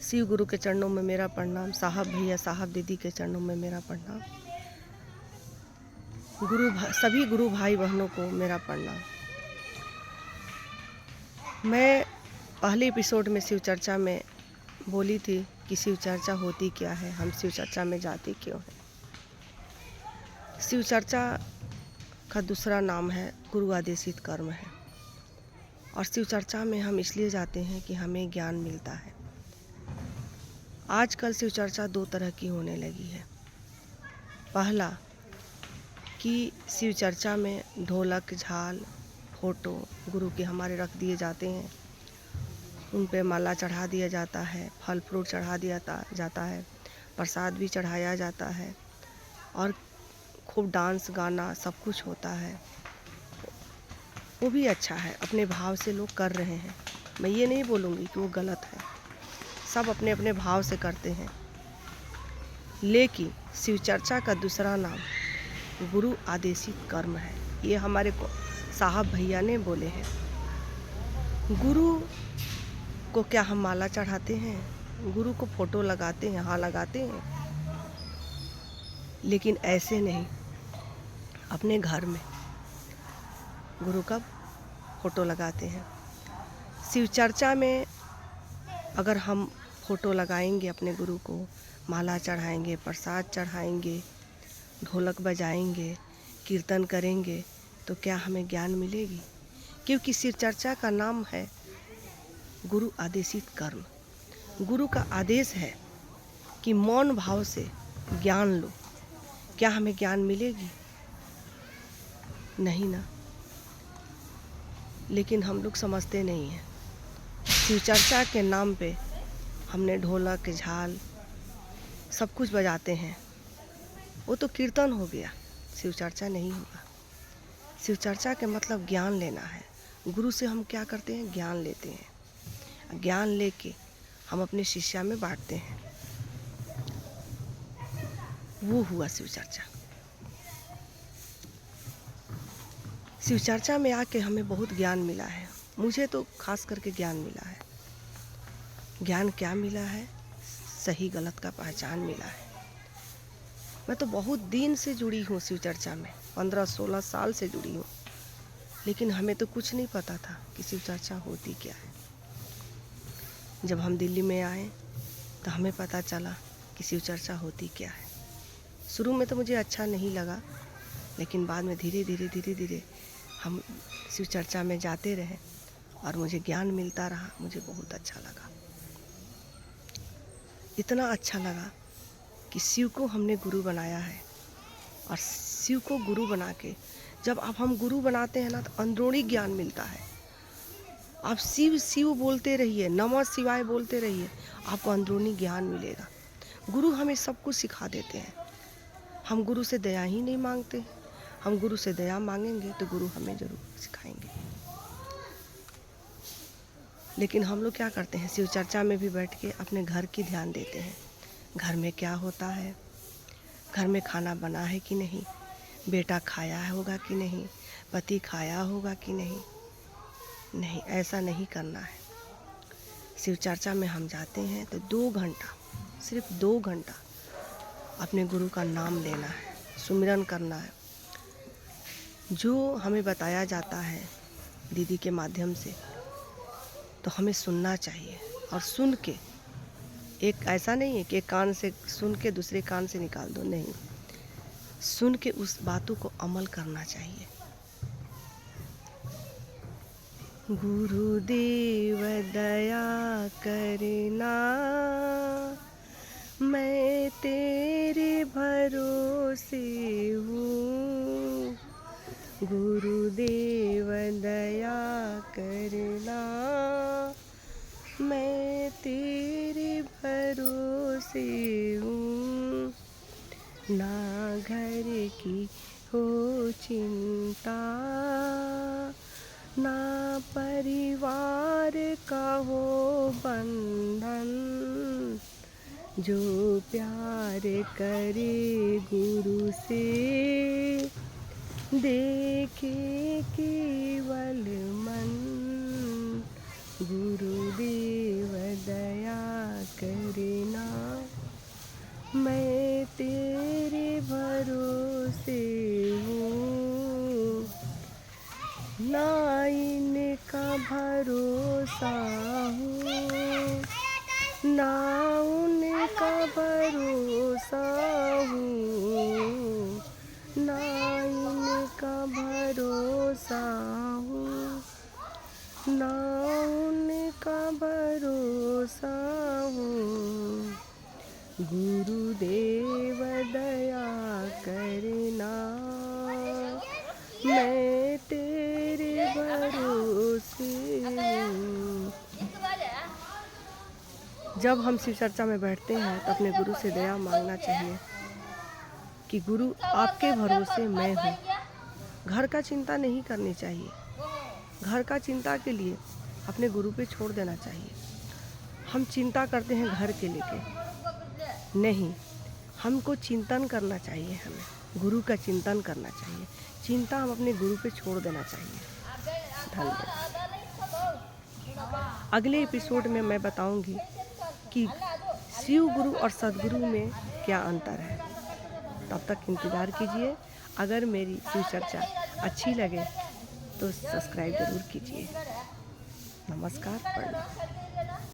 शिव गुरु के चरणों में मेरा प्रणाम, साहब भैया साहब दीदी के चरणों में मेरा प्रणाम, सभी गुरु भाई बहनों को मेरा प्रणाम। मैं पहले एपिसोड में शिव चर्चा में बोली थी कि शिव चर्चा होती क्या है, हम शिव चर्चा में जाते क्यों हैं। शिव चर्चा का दूसरा नाम है गुरु आदेशित कर्म है, और शिव चर्चा में हम इसलिए जाते हैं कि हमें ज्ञान मिलता है। आजकल शिव चर्चा दो तरह की होने लगी है। पहला कि शिव चर्चा में ढोलक झाल फोटो गुरु के हमारे रख दिए जाते हैं, उन पे माला चढ़ा दिया जाता है, फल फ्रूट चढ़ा दिया जाता है, प्रसाद भी चढ़ाया जाता है, और खूब डांस गाना सब कुछ होता है। वो भी अच्छा है, अपने भाव से लोग कर रहे हैं। मैं ये नहीं बोलूँगी कि वो गलत है, सब अपने अपने भाव से करते हैं। लेकिन शिव चर्चा का दूसरा नाम गुरु आदेशित कर्म है। ये हमारे को साहब भैया ने बोले हैं। गुरु को क्या हम माला चढ़ाते हैं, गुरु को फोटो लगाते हैं, हाँ लगाते हैं, लेकिन ऐसे नहीं। अपने घर में गुरु का फोटो लगाते हैं। शिव चर्चा में अगर हम फोटो लगाएंगे, अपने गुरु को माला चढ़ाएंगे, प्रसाद चढ़ाएंगे, ढोलक बजाएंगे, कीर्तन करेंगे, तो क्या हमें ज्ञान मिलेगी? क्योंकि शिव चर्चा का नाम है गुरु आदेशित कर्म। गुरु का आदेश है कि मौन भाव से ज्ञान लो। क्या हमें ज्ञान मिलेगी? नहीं ना। लेकिन हम लोग समझते नहीं हैं। शिव चर्चा के नाम पे हमने ढोलक झाल सब कुछ बजाते हैं, वो तो कीर्तन हो गया, शिव चर्चा नहीं होगा। शिव चर्चा के मतलब ज्ञान लेना है। गुरु से हम क्या करते हैं? ज्ञान लेते हैं। ज्ञान लेके हम अपने शिष्या में बांटते हैं, वो हुआ शिव चर्चा। शिव चर्चा में आके हमें बहुत ज्ञान मिला है। मुझे तो खास करके ज्ञान मिला है। ज्ञान क्या मिला है? सही गलत का पहचान मिला है। मैं तो बहुत दिन से जुड़ी हूँ शिव चर्चा में, 15-16 साल से जुड़ी हूँ, लेकिन हमें तो कुछ नहीं पता था कि शिव चर्चा होती क्या है। जब हम दिल्ली में आए तो हमें पता चला कि शिव चर्चा होती क्या है। शुरू में तो मुझे अच्छा नहीं लगा, लेकिन बाद में धीरे धीरे हम शिव चर्चा में जाते रहे और मुझे ज्ञान मिलता रहा। मुझे बहुत अच्छा लगा, इतना अच्छा लगा कि शिव को हमने गुरु बनाया है। और शिव को गुरु बना के जब अब हम गुरु बनाते हैं ना, तो अंदरूनी ज्ञान मिलता है। आप शिव शिव बोलते रहिए, नमः शिवाय बोलते रहिए, आपको अंदरूनी ज्ञान मिलेगा। गुरु हमें सब कुछ सिखा देते हैं। हम गुरु से दया ही नहीं मांगते। हम गुरु से दया मांगेंगे तो गुरु हमें जरूर सिखाएंगे। लेकिन हम लोग क्या करते हैं? शिव चर्चा में भी बैठ के अपने घर की ध्यान देते हैं। घर में क्या होता है, घर में खाना बना है कि नहीं, बेटा खाया होगा कि नहीं, पति खाया होगा कि नहीं। नहीं, ऐसा नहीं करना है। शिव चर्चा में हम जाते हैं तो 2 घंटा, सिर्फ 2 घंटा अपने गुरु का नाम लेना है, सुमिरन करना है। जो हमें बताया जाता है दीदी के माध्यम से, तो हमें सुनना चाहिए। और सुन के, एक ऐसा नहीं है कि एक कान से सुन के दूसरे कान से निकाल दो, नहीं, सुन के उस बातों को अमल करना चाहिए। गुरुदेव दया करना, मैं तेरे भरोसे हूँ। गुरुदेव दया करना, मैं तेरे भरोसे हूँ। ना घर की हो चिंता, ना परिवार का हो बंधन, जो प्यार करे गुरु से, देखे केवल मन। गुरुदेव दया कर ना उनका भरोसा हूँ, ना इनका भरोसा हूँ, ना उनका भरोसा हूँ। गुरुदेव दया करना, मैं तेरे भरोसे हूँ। जब हम शिव चर्चा में बैठते हैं तो अपने गुरु से दया मांगना चाहिए कि गुरु आपके भरोसे मैं हूँ। घर का चिंता नहीं करनी चाहिए, घर का चिंता के लिए अपने गुरु पे छोड़ देना चाहिए। हम चिंता करते हैं घर के लेके, नहीं, हमको चिंतन करना चाहिए, हमें गुरु का चिंतन करना चाहिए। चिंता हम अपने गुरु पे छोड़ देना चाहिए। धन्यवाद। अगले एपिसोड में मैं बताऊंगी कि शिव गुरु और सद्गुरु में क्या अंतर है। तब तक इंतज़ार कीजिए। अगर मेरी शिव चर्चा अच्छी लगे तो सब्सक्राइब ज़रूर कीजिए। नमस्कार, प्रणाम।